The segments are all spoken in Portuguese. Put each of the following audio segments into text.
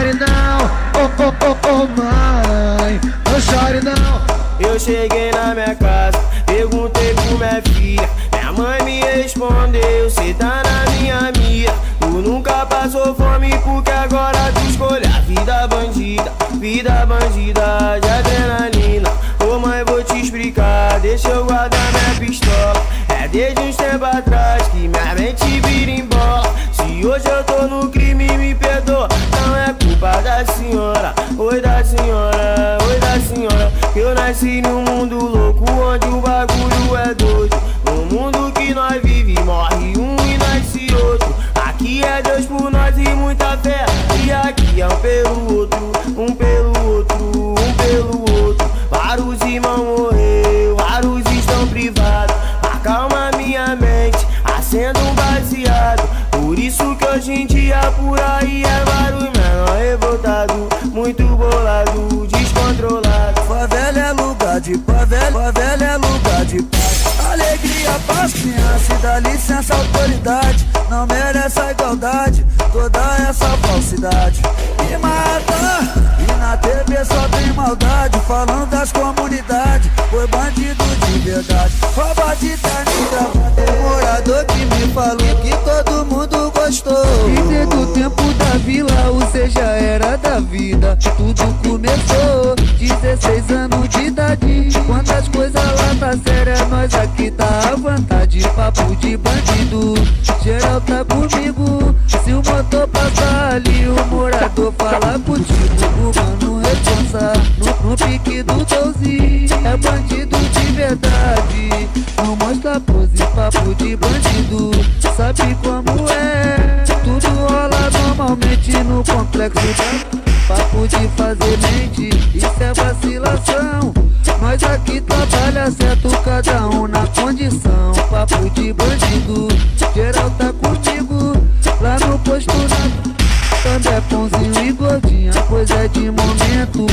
chore não, oh mãe, não chore não. Eu cheguei na minha casa, perguntei pro minha filha. Minha mãe me respondeu, cê tá na minha mira. Tu nunca passou fome porque agora tu escolhe a vida bandida de adrenalina. Ô mãe, vou te explicar, deixa eu guardar minha pistola. É desde uns tempos atrás que minha mente vira em bola. Se hoje eu tô no crime, me perdoa, não é culpa da senhora. Oi da senhora, oi da senhora. Eu nasci num mundo louco onde o bagulho é doido. No mundo que nós vive, morre um e nasce outro. Aqui é Deus por nós e muita fé. E aqui é um pelo outro, um pelo outro, um pelo outro. Vários irmãos morreram, vários estão privados. Acalma minha mente, acendo um baseado. Por isso que hoje em dia por aí é vários menor revoltado, muito bolado, descontrolado. Favela é lugar de favela é lugar de paz. Alegria, paz, criança, dá licença, autoridade. Não merece a igualdade, toda essa falsidade. Me mata, e na TV só tem maldade. Falando das comunidades, foi bandido de verdade. Rouba de terno e gravata. Morador que me falou que todo mundo gostou. E desde o tempo da vila, o C já era da vida. Tudo começou, 16 anos de idade. Quando as coisas lá tá séria, nós aqui tá à vontade. Papo de bandido, geral tá comigo. Se o motor passar ali, o morador fala contigo. O mano responsa, no pique do 12. É bandido de verdade, não mostra pose. Papo de bandido, sabe como é. Tudo rola normalmente no complexo da... Papo de fazer mente, isso é vacilação. Nós aqui trabalha certo, cada um na condição. Papo de bandido, geral tá comigo. Lá no posto na... Também é pãozinho e gordinha, coisa é de momento.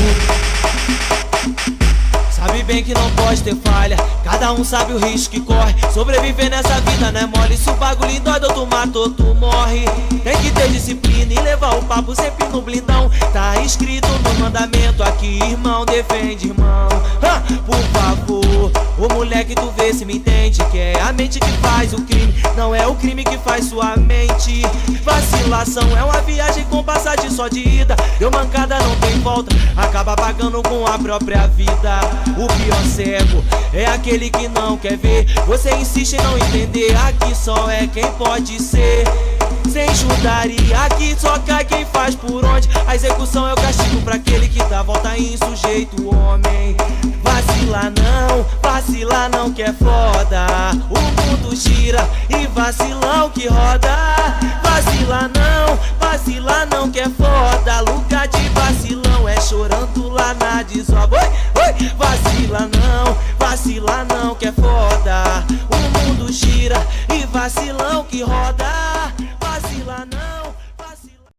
Sabe bem que não pode ter falha, cada um sabe o risco que corre. Sobreviver nessa vida não é mole, se o bagulho dói, tu mata ou tu morre. Tem que ter disciplina e levar o papo sempre no blindão. Tá escrito no mandamento aqui, irmão, defende irmão. Por favor, ô moleque, tu vê se me entende, que é a mente que faz o crime, não é o crime que faz sua mente. Vacilação é uma viagem com passagem só de ida. Deu mancada, não tem volta, acaba pagando com a própria vida. O pior cego é aquele que não quer ver. Você insiste em não entender, aqui só é quem pode ser. Sem judaria, aqui só cai quem faz por onde. A execução é o castigo pra aquele que dá volta em sujeito homem. Vacila não que é foda. O mundo gira e vacilão que roda. Vacila não que é foda. Lugar de vacilão é chorando lá na desova. Oi, vacila não que é foda. O mundo gira e vacilão que roda.